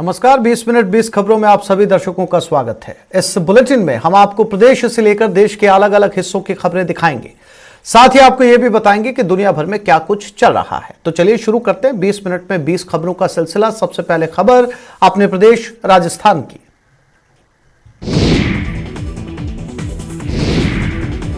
नमस्कार, 20 मिनट 20 खबरों में आप सभी दर्शकों का स्वागत है। इस बुलेटिन में हम आपको प्रदेश से लेकर देश के अलग अलग हिस्सों की खबरें दिखाएंगे। साथ ही आपको यह भी बताएंगे कि दुनिया भर में क्या कुछ चल रहा है। तो चलिए शुरू करते हैं 20 मिनट में 20 खबरों का सिलसिला। सबसे पहले खबर अपने प्रदेश राजस्थान की।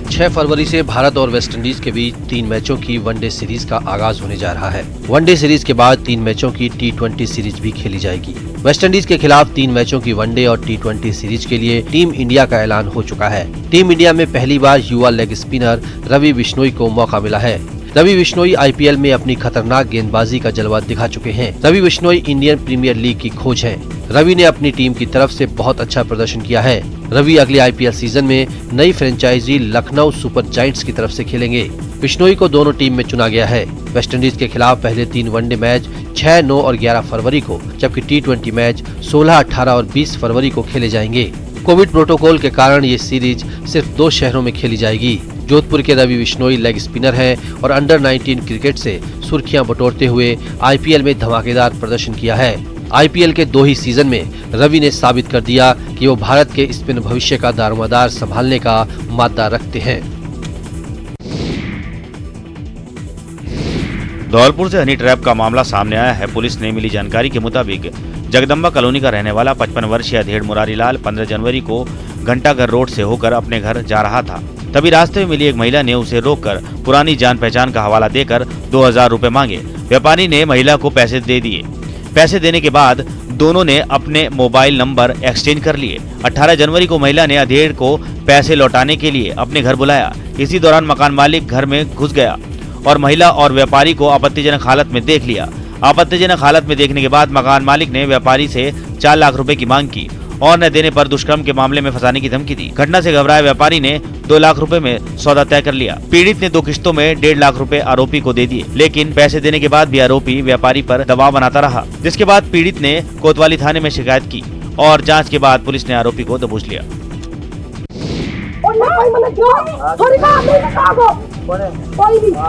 6 फरवरी से भारत और वेस्टइंडीज के बीच 3 मैचों की वनडे सीरीज का आगाज होने जा रहा है। वनडे सीरीज के बाद 3 मैचों की T20 सीरीज भी खेली जाएगी। वेस्टइंडीज के खिलाफ 3 मैचों की वनडे और T20 सीरीज के लिए टीम इंडिया का ऐलान हो चुका है। टीम इंडिया में पहली बार युवा लेग स्पिनर रवि बिश्नोई को मौका मिला है। रवि बिश्नोई IPL में अपनी खतरनाक गेंदबाजी का जलवा दिखा चुके हैं। Ravi Bishnoi Indian Premier League की खोज हैं। रवि ने अपनी टीम की तरफ से बहुत अच्छा प्रदर्शन किया है। रवि अगले IPL सीजन में नई फ्रेंचाइजी लखनऊ सुपर जायंट्स की तरफ से खेलेंगे। बिश्नोई को दोनों टीम में चुना गया है। वेस्टइंडीज के खिलाफ पहले 3 वनडे मैच 6, 9 और 11 फरवरी को, जबकि T20 मैच 16, 18 और 20 फरवरी को खेले जाएंगे। कोविड प्रोटोकॉल के कारण ये सीरीज सिर्फ 2 शहरों में खेली जाएगी। जोधपुर के रवि बिश्नोई लेग स्पिनर हैं और अंडर-19 क्रिकेट से सुर्खियां बटोरते हुए IPL में धमाकेदार प्रदर्शन किया है। IPL के 2 ही सीजन में रवि ने साबित कर दिया कि वो भारत के स्पिन भविष्य का दारोमदार संभालने का मादा रखते हैं। धौलपुर से हनी ट्रैप का मामला सामने आया है। पुलिस ने मिली जानकारी के मुताबिक जगदम्बा कॉलोनी का रहने वाला 55 वर्षीय अधेड़ मुरारीलाल 15 जनवरी को घंटाघर रोड से होकर अपने घर जा रहा था। तभी रास्ते में मिली एक महिला ने उसे रोककर पुरानी जान पहचान का हवाला देकर 2000 रुपए मांगे। व्यापारी ने महिला को पैसे दे दिए। पैसे देने के बाद दोनों ने अपने मोबाइल नंबर एक्सचेंज कर लिए। 18 जनवरी को महिला ने अधेड़ को पैसे लौटाने के लिए अपने घर बुलाया। इसी दौरान मकान मालिक घर में घुस गया और महिला और व्यापारी को आपत्तिजनक हालत में देख लिया। आपत्तिजनक हालत में देखने के बाद मकान मालिक ने व्यापारी से 4 लाख रुपए की मांग की और न देने पर दुष्कर्म के मामले में फंसाने की धमकी दी। घटना से घबराए व्यापारी ने 2 लाख रुपए में सौदा तय कर लिया। पीड़ित ने 2 किस्तों में 1.5 लाख रुपए आरोपी को दे दिए, लेकिन पैसे देने के बाद भी आरोपी व्यापारी पर दबाव बनाता रहा, जिसके बाद पीड़ित ने कोतवाली थाने में शिकायत की और जाँच के बाद पुलिस ने आरोपी को दबोच लिया।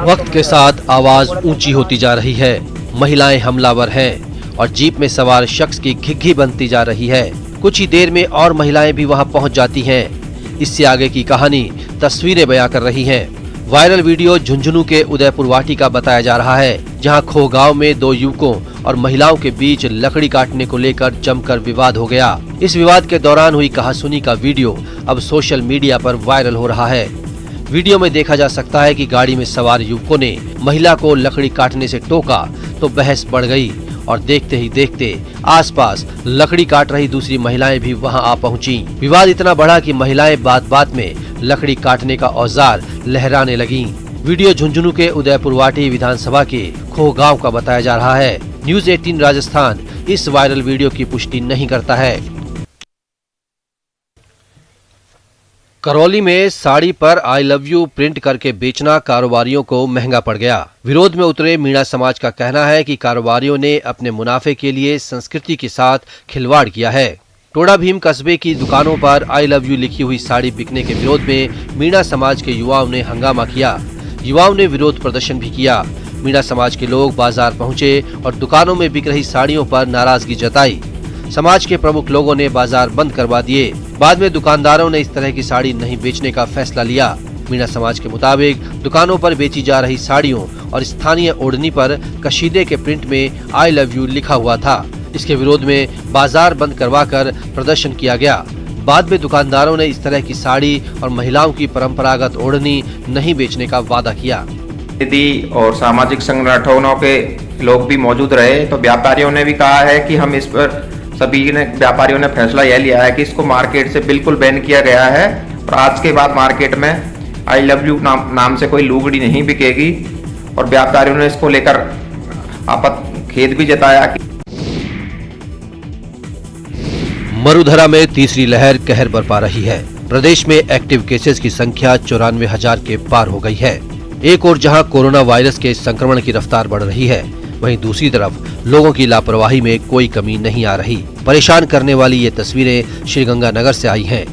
वक्त के साथ आवाज ऊंची होती जा रही है। महिलाएं हमलावर हैं और जीप में सवार शख्स की घिघी बनती जा रही है। कुछ ही देर में और महिलाएं भी वहां पहुंच जाती हैं। इससे आगे की कहानी तस्वीरें बयां कर रही हैं। वायरल वीडियो झुंझुनू के उदयपुर वाटी का बताया जा रहा है, जहां खो गांव में 2 युवकों और महिलाओं के बीच लकड़ी काटने को लेकर जमकर विवाद हो गया। इस विवाद के दौरान हुई कहासुनी का वीडियो अब सोशल मीडिया पर वायरल हो रहा है। वीडियो में देखा जा सकता है कि गाड़ी में सवार युवकों ने महिला को लकड़ी काटने से टोका तो बहस बढ़ गई और देखते ही देखते आसपास लकड़ी काट रही दूसरी महिलाएं भी वहां आ पहुंची। विवाद इतना बढ़ा कि महिलाएं बात बात में लकड़ी काटने का औजार लहराने लगीं। वीडियो झुंझुनू के उदयपुर वाटी विधानसभा के खो गांव का बताया जा रहा है। न्यूज़ 18 राजस्थान इस वायरल वीडियो की पुष्टि नहीं करता है। करौली में साड़ी पर आई लव यू प्रिंट करके बेचना कारोबारियों को महंगा पड़ गया। विरोध में उतरे मीणा समाज का कहना है कि कारोबारियों ने अपने मुनाफे के लिए संस्कृति के साथ खिलवाड़ किया है। टोडा भीम कस्बे की दुकानों पर आई लव यू लिखी हुई साड़ी बिकने के विरोध में मीणा समाज के युवाओं ने हंगामा किया। युवाओं ने विरोध प्रदर्शन भी किया। मीणा समाज के लोग बाजार पहुंचे और दुकानों में बिक रही साड़ियों पर नाराजगी जताई। समाज के प्रमुख लोगों ने बाजार बंद करवा दिए। बाद में दुकानदारों ने इस तरह की साड़ी नहीं बेचने का फैसला लिया। मीणा समाज के मुताबिक दुकानों पर बेची जा रही साड़ियों और स्थानीय ओढ़नी पर कशीदे के प्रिंट में आई लव यू लिखा हुआ था। इसके विरोध में बाजार बंद करवाकर प्रदर्शन किया गया। बाद में दुकानदारों ने इस तरह की साड़ी और महिलाओं की परंपरागत ओढ़नी नहीं बेचने का वादा किया। यदि और सामाजिक संगठनों के लोग भी मौजूद रहे तो व्यापारियों ने भी कहा है कि हम इस पर सभी ने व्यापारियों ने फैसला यह लिया है कि इसको मार्केट से बिल्कुल बैन किया गया है और आज के बाद मार्केट में आई लव यू नाम से कोई लुगड़ी नहीं बिकेगी और व्यापारियों ने इसको लेकर खेद भी जताया। मरुधरा में तीसरी लहर कहर बरपा रही है। प्रदेश में एक्टिव केसेस की संख्या 94,000 के पार हो गई है। एक ओर जहां कोरोना वायरस के संक्रमण की रफ्तार बढ़ रही है, वहीं दूसरी तरफ लोगों की लापरवाही में कोई कमी नहीं आ रही। परेशान करने वाली ये तस्वीरें श्रीगंगानगर से आई हैं,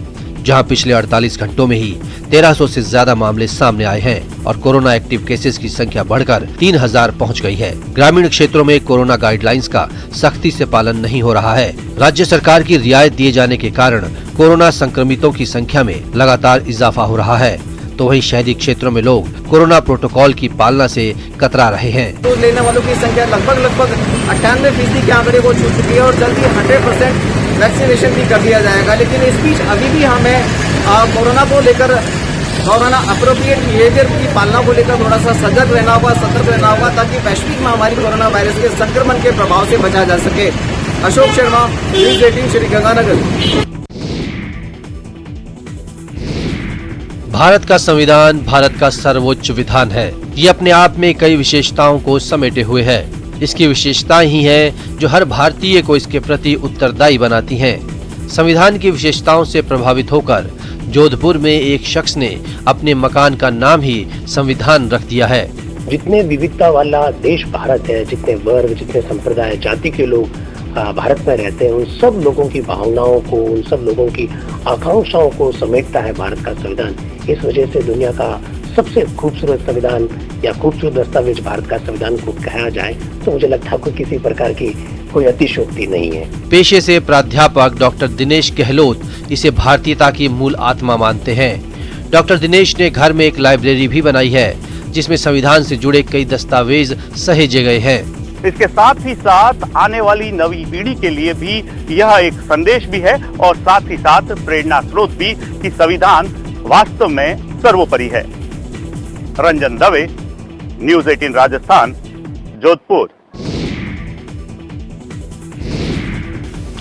जहां पिछले 48 घंटों में ही 1300 से ज्यादा मामले सामने आए हैं और कोरोना एक्टिव केसेस की संख्या बढ़कर 3000 पहुंच गई है। ग्रामीण क्षेत्रों में कोरोना गाइडलाइंस का सख्ती से पालन नहीं हो रहा है। राज्य सरकार की रियायत दिए जाने के कारण कोरोना संक्रमितों की संख्या में लगातार इजाफा हो रहा है, तो वहीं शहरी क्षेत्रों में लोग कोरोना प्रोटोकॉल की पालना से कतरा रहे हैं। तो लेने वालों की संख्या लगभग 98% के आंकड़े को छू चुकी है और जल्द ही 100% वैक्सीनेशन भी कर दिया जाएगा। लेकिन इस बीच अभी भी हमें कोरोना को लेकर कोरोना अप्रोप्रिएट बिहेवियर की पालना को लेकर थोड़ा सा सजग रहना होगा, सतर्क रहना होगा, ताकि वैश्विक महामारी कोरोना वायरस के संक्रमण के प्रभाव से बचा जा सके। अशोक शर्मा, न्यूज़ 18, श्रीगंगानगर। भारत का संविधान भारत का सर्वोच्च विधान है। ये अपने आप में कई विशेषताओं को समेटे हुए है। इसकी विशेषताएं ही है जो हर भारतीय को इसके प्रति उत्तरदायी बनाती हैं। संविधान की विशेषताओं से प्रभावित होकर जोधपुर में एक शख्स ने अपने मकान का नाम ही संविधान रख दिया है। जितने विविधता वाला देश भारत है, जितने वर्ग, जितने संप्रदाय, जाति के लोग भारत में रहते हैं, उन सब लोगों की भावनाओं को, उन सब लोगों की आकांक्षाओं को समेटता है भारत का संविधान। इस वजह से दुनिया का सबसे खूबसूरत संविधान या खूबसूरत दस्तावेज भारत का संविधान को कहा जाए तो मुझे लगता है कोई किसी प्रकार की कोई अतिशयोक्ति नहीं है। पेशे से प्राध्यापक डॉक्टर दिनेश गहलोत इसे भारतीयता की मूल आत्मा मानते हैं। डॉक्टर दिनेश ने घर में एक लाइब्रेरी भी बनाई है जिसमें संविधान से जुड़े कई दस्तावेज सहेजे गए हैं। इसके साथ ही साथ आने वाली नवी पीढ़ी के लिए भी यह एक संदेश भी है और साथ ही साथ प्रेरणा स्रोत भी कि संविधान वास्तव में सर्वोपरि है। रंजन दवे, न्यूज़ 18 राजस्थान, जोधपुर।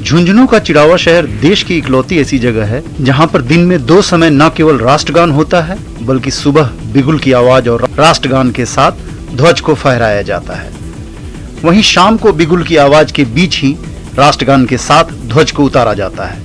झुंझुनू का चिड़ावा शहर देश की इकलौती ऐसी जगह है जहां पर दिन में 2 समय न केवल राष्ट्रगान होता है बल्कि सुबह बिगुल की आवाज और राष्ट्रगान के साथ ध्वज को फहराया जाता है। वहीं शाम को बिगुल की आवाज के बीच ही राष्ट्रगान के साथ ध्वज को उतारा जाता है।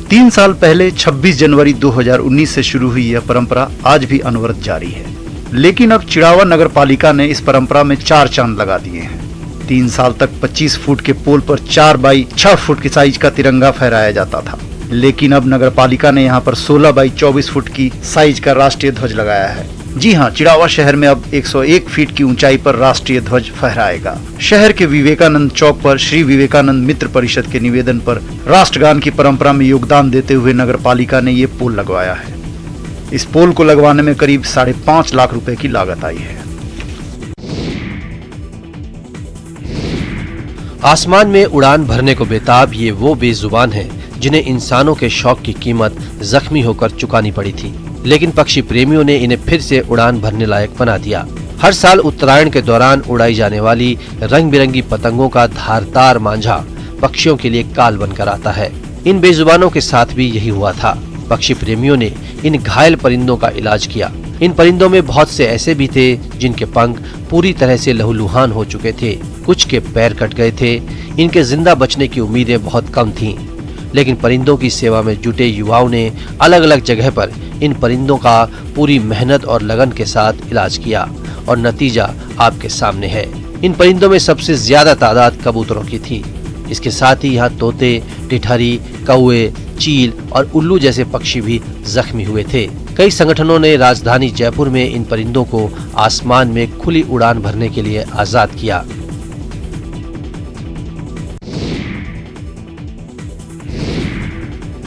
3 साल पहले 26 जनवरी 2019 से शुरू हुई यह परंपरा आज भी अनवरत जारी है, लेकिन अब चिड़ावा नगर पालिका ने इस परंपरा में 4 चांद लगा दिए हैं। 3 साल तक 25 फुट के पोल पर 4 बाई 6 फुट के साइज का तिरंगा फहराया जाता था, लेकिन अब नगर पालिका ने यहाँ पर 16 बाई 24 फुट की साइज का राष्ट्रीय ध्वज लगाया है। जी हाँ, चिड़ावा शहर में अब 101 फीट की ऊंचाई पर राष्ट्रीय ध्वज फहराएगा। शहर के विवेकानंद चौक पर श्री विवेकानंद मित्र परिषद के निवेदन पर राष्ट्रगान की परंपरा में योगदान देते हुए नगर पालिका ने ये पोल लगवाया है। इस पोल को लगवाने में करीब 5.5 लाख रुपए की लागत आई है। आसमान में उड़ान भरने को बेताब ये वो बेजुबान है जिन्हें इंसानों के शौक की कीमत जख्मी होकर चुकानी पड़ी थी, लेकिन पक्षी प्रेमियों ने इन्हें फिर से उड़ान भरने लायक बना दिया। हर साल उत्तरायण के दौरान उड़ाई जाने वाली रंग बिरंगी पतंगों का धारदार मांझा पक्षियों के लिए काल बनकर आता है। इन बेजुबानों के साथ भी यही हुआ था। पक्षी प्रेमियों ने इन घायल परिंदों का इलाज किया। इन परिंदों में बहुत से ऐसे भी थे जिनके पंख पूरी तरह से लहूलुहान हो चुके थे, कुछ के पैर कट गए थे। इनके जिंदा बचने की उम्मीदें बहुत कम थीं, लेकिन परिंदों की सेवा में जुटे युवाओं ने अलग अलग जगह पर इन परिंदों का पूरी मेहनत और लगन के साथ इलाज किया और नतीजा आपके सामने है। इन परिंदों में सबसे ज्यादा तादाद कबूतरों की थी। इसके साथ ही यहाँ तोते, टिठरी, कौवे, चील और उल्लू जैसे पक्षी भी जख्मी हुए थे। कई संगठनों ने राजधानी जयपुर में इन परिंदों को आसमान में खुली उड़ान भरने के लिए आजाद किया।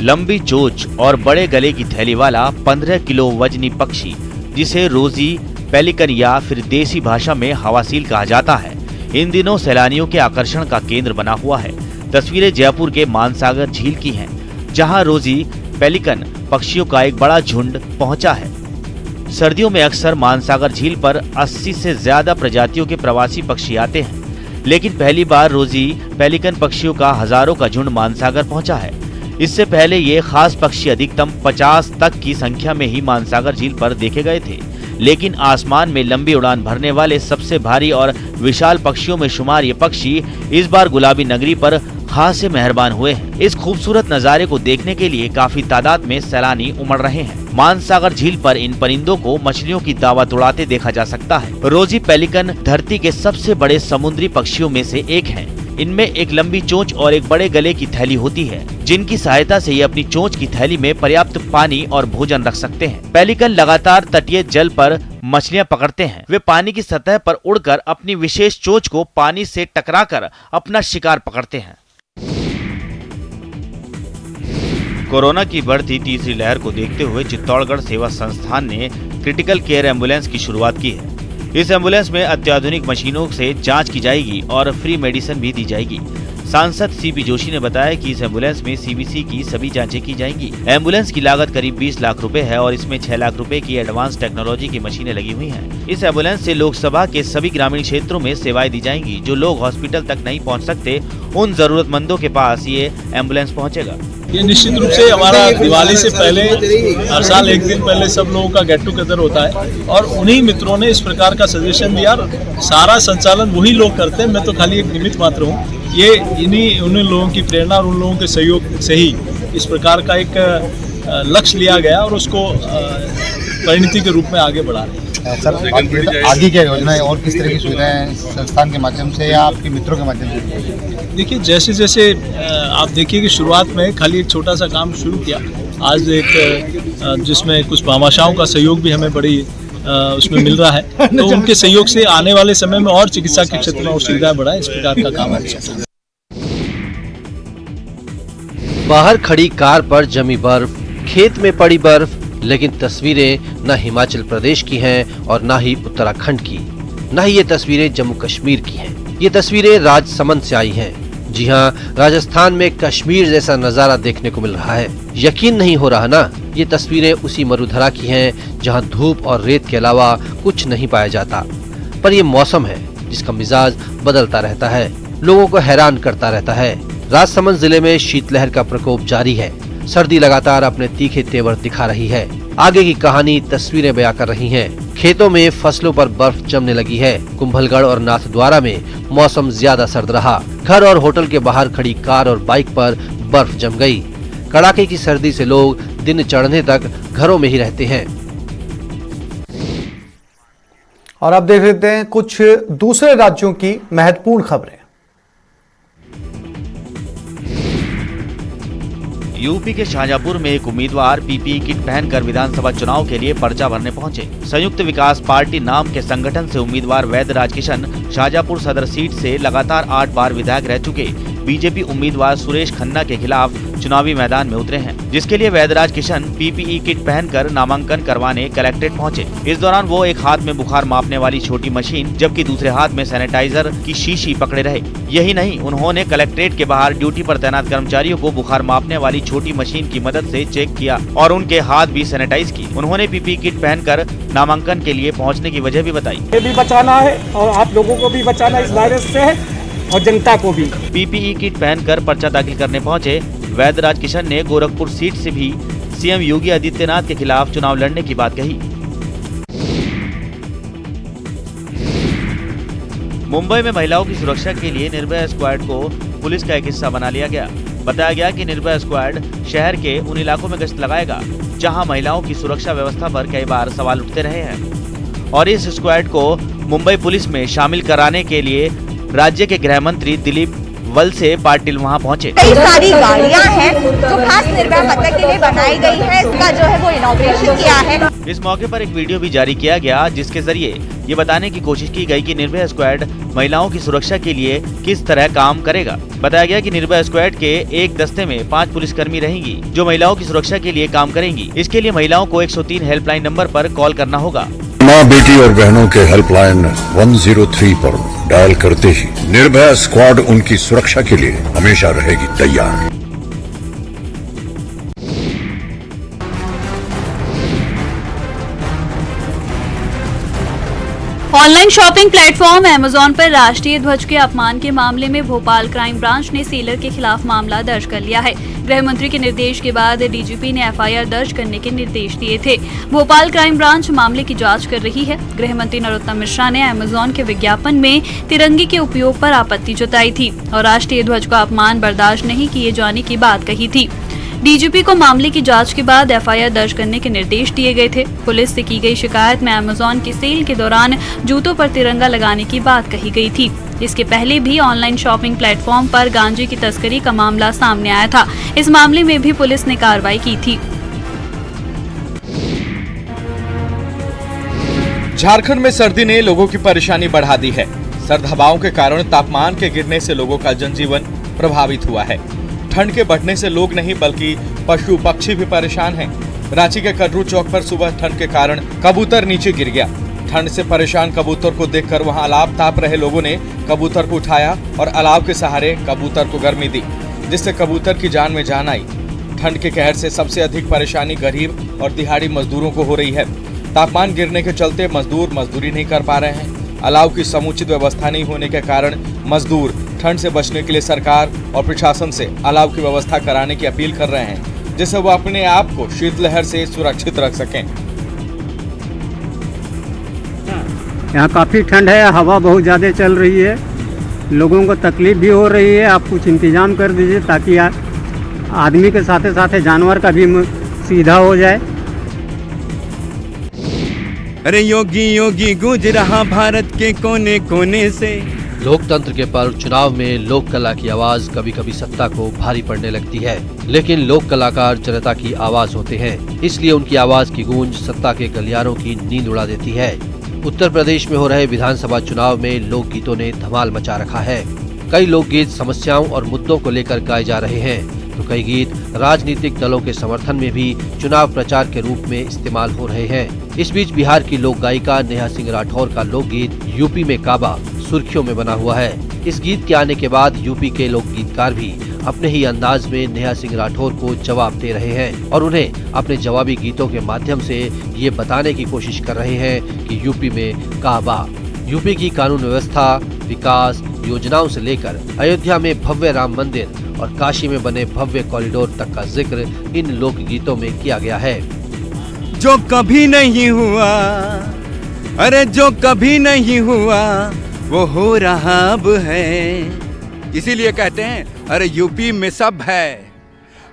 लंबी चोंच और बड़े गले की थैली वाला 15 किलो वजनी पक्षी, जिसे रोजी पेलिकन या फिर देसी भाषा में हवासील कहा जाता है, इन दिनों सैलानियों के आकर्षण का केंद्र बना हुआ है। तस्वीरें जयपुर के मानसागर झील की हैं, जहां रोजी पेलिकन पक्षियों का एक बड़ा झुंड पहुंचा है। सर्दियों में अक्सर मानसागर झील पर 80 से ज्यादा प्रजातियों के प्रवासी पक्षी आते हैं, लेकिन पहली बार रोजी पेलिकन पक्षियों का हजारों का झुंड मानसागर पहुंचा है। इससे पहले ये खास पक्षी अधिकतम 50 तक की संख्या में ही मानसागर झील पर देखे गए थे, लेकिन आसमान में लंबी उड़ान भरने वाले सबसे भारी और विशाल पक्षियों में शुमार ये पक्षी इस बार गुलाबी नगरी पर खास से मेहरबान हुए हैं। इस खूबसूरत नजारे को देखने के लिए काफी तादाद में सैलानी उमड़ रहे हैं। मानसागर झील पर इन परिंदों को मछलियों की दावत उड़ाते देखा जा सकता है। रोजी पेलिकन धरती के सबसे बड़े समुद्री पक्षियों में से एक है। इनमें एक लंबी चोंच और एक बड़े गले की थैली होती है। जिनकी सहायता से ये अपनी चोंच की थैली में पर्याप्त पानी और भोजन रख सकते हैं। पेलिकन लगातार तटीय जल पर मछलियां पकड़ते हैं। वे पानी की सतह पर उड़कर अपनी विशेष चोंच को पानी से टकराकर अपना शिकार पकड़ते हैं। कोरोना की बढ़ती तीसरी लहर को देखते हुए चित्तौड़गढ़ सेवा संस्थान ने क्रिटिकल केयर एम्बुलेंस की शुरुआत की है। इस एम्बुलेंस में अत्याधुनिक मशीनों से जांच की जाएगी और फ्री मेडिसिन भी दी जाएगी। सांसद सीपी जोशी ने बताया कि इस एम्बुलेंस में सीबीसी की सभी जांचें की जाएंगी। एम्बुलेंस की लागत करीब 20 लाख रुपए है और इसमें 6 लाख रुपए की एडवांस टेक्नोलॉजी की मशीनें लगी हुई हैं। इस एम्बुलेंस से लोकसभा के सभी ग्रामीण क्षेत्रों में सेवाएं दी जाएंगी। जो लोग हॉस्पिटल तक नहीं पहुंच सकते, उन जरूरतमंदों के पास ये एम्बुलेंस पहुंचेगा। ये निश्चित रूप से हमारा दिवाली से पहले हर साल एक दिन पहले सब लोगों का गेट टुगेदर होता है और उन्हीं मित्रों ने इस प्रकार का सजेशन दिया। सारा संचालन वही लोग करते हैं, मैं तो खाली एक निमित्त मात्र हूँ। ये उन लोगों की प्रेरणा और उन लोगों के सहयोग से ही इस प्रकार का एक लक्ष्य लिया गया और उसको परिणति के रूप में आगे बढ़ा रहे हैं। सर, आगे क्या योजना है और किस तरह की सुविधाएं संस्थान के माध्यम से या आपके मित्रों के माध्यम से? देखिए, जैसे जैसे आप देखिए कि शुरुआत में खाली एक छोटा सा काम शुरू किया, आज एक जिसमें कुछ भामाशाहों का सहयोग भी हमें बड़ी उसमें मिल रहा है, तो उनके सहयोग से आने वाले समय में और चिकित्सा के क्षेत्र में और सुविधाएं बढ़ाएं, इस प्रकार का काम है। बाहर खड़ी कार पर जमी बर्फ, खेत में पड़ी बर्फ, लेकिन तस्वीरें न हिमाचल प्रदेश की हैं और न ही उत्तराखंड की, न ही ये तस्वीरें जम्मू कश्मीर की हैं। ये तस्वीरें राजसमंद से आई हैं। जी हाँ, राजस्थान में कश्मीर जैसा नजारा देखने को मिल रहा है। यकीन नहीं हो रहा ना, ये तस्वीरें उसी मरुधरा की हैं जहाँ धूप और रेत के अलावा कुछ नहीं पाया जाता। पर ये मौसम है जिसका मिजाज बदलता रहता है, लोगों को हैरान करता रहता है। राजसमंद जिले में शीतलहर का प्रकोप जारी है। सर्दी लगातार अपने तीखे तेवर दिखा रही है। आगे की कहानी तस्वीरें बयां कर रही हैं। खेतों में फसलों पर बर्फ जमने लगी है। कुंभलगढ़ और नाथद्वारा में मौसम ज्यादा सर्द रहा। घर और होटल के बाहर खड़ी कार और बाइक पर बर्फ जम गई। कड़ाके की सर्दी से लोग दिन चढ़ने तक घरों में ही रहते हैं। और अब देख लेते हैं कुछ दूसरे राज्यों की महत्वपूर्ण खबरें। यूपी के शाहजहांपुर में एक उम्मीदवार पीपीई किट पहनकर विधानसभा चुनाव के लिए पर्चा भरने पहुंचे। संयुक्त विकास पार्टी नाम के संगठन से उम्मीदवार वैद्यराज किशन शाहजहांपुर सदर सीट से लगातार 8 बार विधायक रह चुके बीजेपी उम्मीदवार सुरेश खन्ना के खिलाफ चुनावी मैदान में उतरे हैं, जिसके लिए वैद्यराज किशन पीपीई किट पहनकर नामांकन करवाने कलेक्ट्रेट पहुंचे। इस दौरान वो एक हाथ में बुखार मापने वाली छोटी मशीन जबकि दूसरे हाथ में सैनिटाइजर की शीशी पकड़े रहे। यही नहीं, उन्होंने कलेक्ट्रेट के बाहर ड्यूटी पर तैनात कर्मचारियों को बुखार मापने वाली छोटी मशीन की मदद से चेक किया और उनके हाथ भी सैनिटाइज की। उन्होंने पीपीई किट पहनकर नामांकन के लिए पहुँचने की वजह भी बताई। ये भी बचाना है और आप लोगों को भी बचाना इस वायरस से है और जनता को भी। पीपीई किट पहनकर पर्चा दाखिल करने पहुंचे वैद्यराज किशन ने गोरखपुर सीट से भी सीएम योगी आदित्यनाथ के खिलाफ चुनाव लड़ने की बात कही। मुंबई में महिलाओं की सुरक्षा के लिए निर्भया स्क्वाड को पुलिस का एक हिस्सा बना लिया गया। बताया गया कि निर्भया स्क्वाड शहर के उन इलाकों में गश्त लगाएगा जहां महिलाओं की सुरक्षा व्यवस्था पर कई बार सवाल उठते रहे हैं और इस स्क्वाड को मुंबई पुलिस में शामिल कराने के लिए राज्य के गृह मंत्री दिलीप वलसे पाटिल वहां पहुंचे। कई सारी गाड़ियां हैं जो खास निर्भया पथक के लिए बनाई गई है, इसका जो है वो इनॉग्रेशन किया है। इस मौके पर एक वीडियो भी जारी किया गया जिसके जरिए ये बताने की कोशिश की गई कि निर्भया स्क्वाड महिलाओं की सुरक्षा के लिए किस तरह काम करेगा। बताया गया कि निर्भया स्क्वाड के एक दस्ते में 5 पुलिसकर्मी रहेंगी जो महिलाओं की सुरक्षा के लिए काम करेंगी। इसके लिए महिलाओं को 103 हेल्पलाइन नंबर पर कॉल करना होगा। माँ, बेटी और बहनों के हेल्पलाइन 103 पर डायल करते ही निर्भया स्क्वाड उनकी सुरक्षा के लिए हमेशा रहेगी तैयार। ऑनलाइन शॉपिंग प्लेटफॉर्म अमेजॉन पर राष्ट्रीय ध्वज के अपमान के मामले में भोपाल क्राइम ब्रांच ने सेलर के खिलाफ मामला दर्ज कर लिया है। गृह मंत्री के निर्देश के बाद डीजीपी ने एफआईआर दर्ज करने के निर्देश दिए थे। भोपाल क्राइम ब्रांच मामले की जांच कर रही है। गृह मंत्री नरोत्तम मिश्रा ने अमेजॉन के विज्ञापन में तिरंगे के उपयोग पर आपत्ति जताई थी और राष्ट्रीय ध्वज का अपमान बर्दाश्त नहीं किए जाने की बात कही थी। डीजीपी को मामले की जांच के बाद एफआईआर दर्ज करने के निर्देश दिए गए थे। पुलिस से की गई शिकायत में अमेजॉन की सेल के दौरान जूतों पर तिरंगा लगाने की बात कही गई थी। इसके पहले भी ऑनलाइन शॉपिंग प्लेटफॉर्म पर गांजे की तस्करी का मामला सामने आया था। इस मामले में भी पुलिस ने कार्रवाई की थी। झारखंड में सर्दी ने लोगों की परेशानी बढ़ा दी है। सर्द हवाओं के कारण तापमान के गिरने से लोगों का जनजीवन प्रभावित हुआ है। ठंड के बढ़ने से लोग नहीं बल्कि पशु पक्षी भी परेशान हैं। रांची के कटरू चौक पर सुबह ठंड के कारण कबूतर नीचे गिर गया। ठंड से परेशान कबूतर को देखकर वहां अलाव ताप रहे लोगों ने कबूतर को उठाया और अलाव के सहारे कबूतर को गर्मी दी, जिससे कबूतर की जान में जान आई। ठंड के कहर से सबसे अधिक परेशानी गरीब और दिहाड़ी मजदूरों को हो रही है। तापमान गिरने के चलते मजदूर मजदूरी नहीं कर पा रहे हैं। अलाव की समुचित व्यवस्था नहीं होने के कारण मजदूर ठंड से बचने के लिए सरकार और प्रशासन से अलाव की व्यवस्था कराने की अपील कर रहे हैं, जिससे वो अपने आप को शीतलहर से सुरक्षित रख सकें। यहाँ काफ़ी ठंड है, हवा बहुत ज़्यादा चल रही है, लोगों को तकलीफ भी हो रही है। आप कुछ इंतजाम कर दीजिए ताकि आदमी के साथ साथ जानवर का भी सीधा हो जाए। अरे योगी योगी गूंज रहा भारत के कोने कोने से। लोकतंत्र के पर्व चुनाव में लोक कला की आवाज कभी कभी सत्ता को भारी पड़ने लगती है, लेकिन लोक कलाकार जनता की आवाज होते हैं, इसलिए उनकी आवाज की गूंज सत्ता के गलियारों की नींद उड़ा देती है। उत्तर प्रदेश में हो रहे विधानसभा चुनाव में लोकगीतों ने धमाल मचा रखा है। कई लोकगीत समस्याओं और मुद्दों को लेकर गाए जा रहे हैं, तो कई गीत राजनीतिक दलों के समर्थन में भी चुनाव प्रचार के रूप में इस्तेमाल हो रहे हैं। इस बीच बिहार की लोक गायिका नेहा सिंह राठौर का लोकगीत यूपी में काबा सुर्खियों में बना हुआ है। इस गीत के आने के बाद यूपी के लोक गीतकार भी अपने ही अंदाज में नेहा सिंह राठौर को जवाब दे रहे हैं और उन्हें अपने जवाबी गीतों के माध्यम से ये बताने की कोशिश कर रहे हैं कि यूपी में काबा। यूपी की कानून व्यवस्था, विकास योजनाओं से लेकर अयोध्या में भव्य राम मंदिर और काशी में बने भव्य कॉरिडोर तक का जिक्र इन लोक गीतों में किया गया है। जो कभी नहीं हुआ, अरे जो कभी नहीं हुआ वो हो रहा अब है। इसीलिए कहते हैं अरे यूपी में सब है।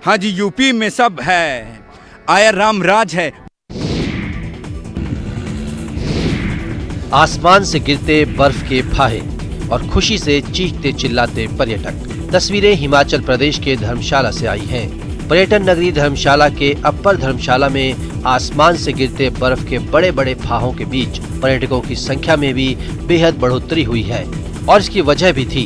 हाँ जी, यूपी में सब है, आया राम राज है। आसमान से गिरते बर्फ के फाहे और खुशी से चीखते चिल्लाते पर्यटक। तस्वीरें हिमाचल प्रदेश के धर्मशाला से आई हैं। पर्यटन नगरी धर्मशाला के अपर धर्मशाला में आसमान से गिरते बर्फ के बड़े बड़े फाहों के बीच पर्यटकों की संख्या में भी बेहद बढ़ोतरी हुई है और इसकी वजह भी थी।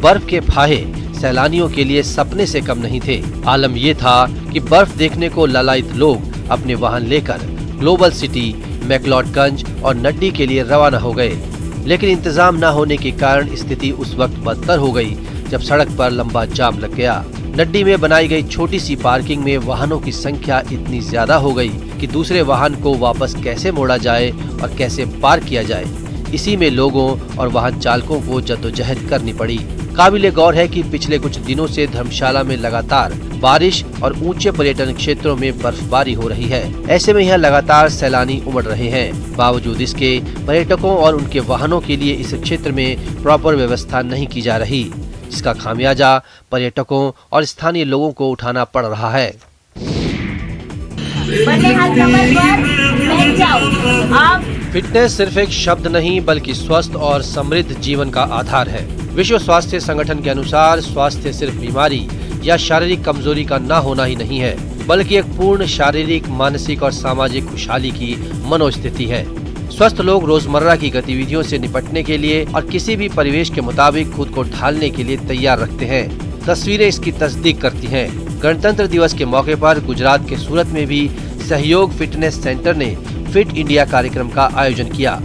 बर्फ के फाहे सैलानियों के लिए सपने से कम नहीं थे। आलम ये था कि बर्फ देखने को लालायित लोग अपने वाहन लेकर ग्लोबल सिटी, मैक्लोडगंज और नड्डी के लिए रवाना हो गए, लेकिन इंतजाम न होने के कारण स्थिति उस वक्त बदतर हो गई जब सड़क पर लंबा जाम लग गया। नड्डी में बनाई गई छोटी सी पार्किंग में वाहनों की संख्या इतनी ज्यादा हो गई कि दूसरे वाहन को वापस कैसे मोड़ा जाए और कैसे पार्क किया जाए, इसी में लोगों और वाहन चालकों को जद्दोजहद करनी पड़ी। काबिले गौर है कि पिछले कुछ दिनों से धर्मशाला में लगातार बारिश और ऊंचे पर्यटन क्षेत्रों में बर्फबारी हो रही है। ऐसे में यहाँ लगातार सैलानी उमड़ रहे हैं। बावजूद इसके पर्यटकों और उनके वाहनों के लिए इस क्षेत्र में प्रॉपर व्यवस्था नहीं की जा रही, जिसका खामियाजा पर्यटकों और स्थानीय लोगों को उठाना पड़ रहा है। फिटनेस सिर्फ एक शब्द नहीं बल्कि स्वस्थ और समृद्ध जीवन का आधार है। विश्व स्वास्थ्य संगठन के अनुसार स्वास्थ्य सिर्फ बीमारी या शारीरिक कमजोरी का ना होना ही नहीं है, बल्कि एक पूर्ण शारीरिक, मानसिक और सामाजिक खुशहाली की मनोस्थिति है। स्वस्थ लोग रोजमर्रा की गतिविधियों से निपटने के लिए और किसी भी परिवेश के मुताबिक खुद को ढालने के लिए तैयार रखते हैं। तस्वीरें इसकी तस्दीक करती हैं। गणतंत्र दिवस के मौके पर गुजरात के सूरत में भी सहयोग फिटनेस सेंटर ने फिट इंडिया कार्यक्रम का आयोजन किया।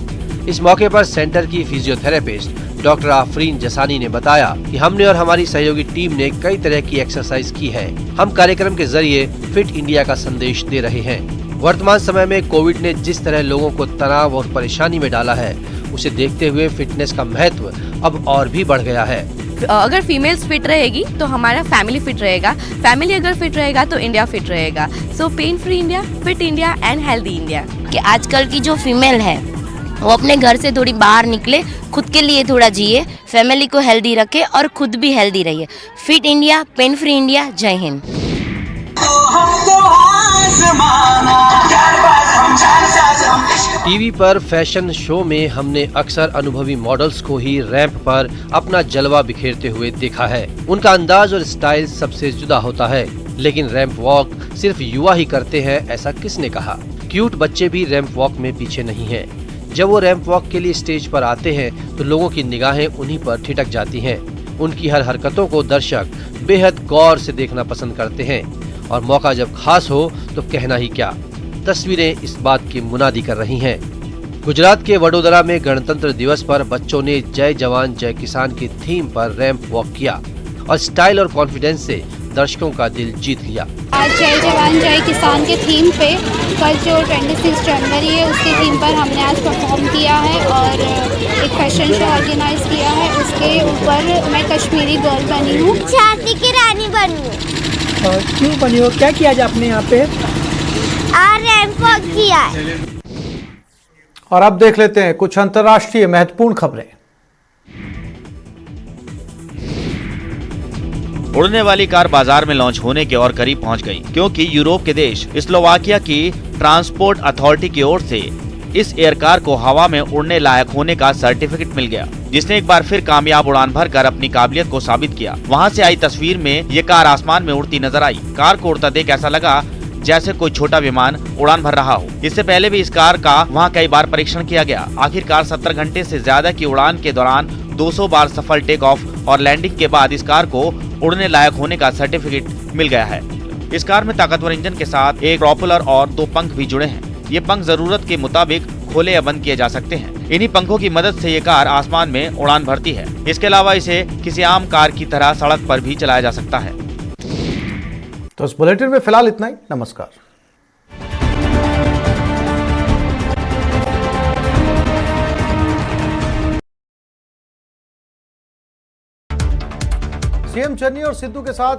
इस मौके पर सेंटर की फिजियोथेरेपिस्ट डॉक्टर आफरीन जसानी ने बताया कि हमने और हमारी सहयोगी टीम ने कई तरह की एक्सरसाइज की है। हम कार्यक्रम के जरिए फिट इंडिया का संदेश दे रहे हैं। वर्तमान समय में कोविड ने जिस तरह लोगों को तनाव और परेशानी में डाला है, उसे देखते हुए फिटनेस का महत्व अब और भी बढ़ गया है। अगर फीमेल्स फिट रहेगी तो हमारा फैमिली फिट रहेगा, फैमिली अगर फिट रहेगा तो इंडिया फिट रहेगा। So pain free India, fit India and healthy India. कि आजकल की जो फीमेल है वो अपने घर से थोड़ी बाहर निकले, खुद के लिए थोड़ा जिए, फैमिली को हेल्दी रखे और खुद भी हेल्दी रहिए। Fit India, pen free India. जय हिंद। टीवी पर फैशन शो में हमने अक्सर अनुभवी मॉडल्स को ही रैंप पर अपना जलवा बिखेरते हुए देखा है। उनका अंदाज और स्टाइल सबसे जुदा होता है, लेकिन रैंप वॉक सिर्फ युवा ही करते हैं, ऐसा किसने कहा। क्यूट बच्चे भी रैंप वॉक में पीछे नहीं हैं। जब वो रैंप वॉक के लिए स्टेज पर आते हैं तो लोगों की निगाहें उन्हीं पर ठिठक जाती हैं। उनकी हर हरकतों को दर्शक बेहद गौर से देखना पसंद करते हैं और मौका जब खास हो तो कहना ही क्या, तस्वीरें इस बात की मुनादी कर रही हैं। गुजरात के वडोदरा में गणतंत्र दिवस पर बच्चों ने जय जवान जय किसान की थीम पर रैंप वॉक किया और स्टाइल और कॉन्फिडेंस से दर्शकों का दिल जीत लिया। आज जय जवान जय किसान के थीम पे कल जो 26 जनवरी है उसकी थीम पर हमने आज परफॉर्म किया है और एक फैशन शो ऑर्गेनाइज किया है। उसके ऊपर मैं कश्मीरी गर्ल बनी हूँ, झांसी की रानी बनी हूँ। और क्यों बनी हो, क्या किया आज आपने यहाँ पे? रैंप वॉक किया है। और अब देख लेते हैं कुछ अंतर्राष्ट्रीय महत्वपूर्ण खबरें। उड़ने वाली कार बाजार में लॉन्च होने के और करीब पहुंच गई, क्योंकि यूरोप के देश स्लोवाकिया की ट्रांसपोर्ट अथॉरिटी की ओर से इस एयर कार को हवा में उड़ने लायक होने का सर्टिफिकेट मिल गया, जिसने एक बार फिर कामयाब उड़ान भरकर अपनी काबिलियत को साबित किया। वहां से आई तस्वीर में ये कार आसमान में उड़ती नजर आई। कार को उड़ता देख ऐसा लगा जैसे कोई छोटा विमान उड़ान भर रहा हो। इससे पहले भी इस कार का वहां कई बार परीक्षण किया गया। आखिरकार 70 घंटे से ज्यादा की उड़ान के दौरान 200 बार सफल टेक ऑफ और लैंडिंग के बाद इस कार को उड़ने लायक होने का सर्टिफिकेट मिल गया है। इस कार में ताकतवर इंजन के साथ एक प्रोपेलर और 2 पंख भी जुड़े हैं। ये पंख जरूरत के मुताबिक खोले या बंद किए जा सकते हैं। इन्हीं पंखों की मदद से ये कार आसमान में उड़ान भरती है। इसके अलावा इसे किसी आम कार की तरह सड़क पर भी चलाया जा सकता है। तो इस बुलेटिन में फिलहाल इतना ही। नमस्कार। सीएम चन्नी और सिद्धू के साथ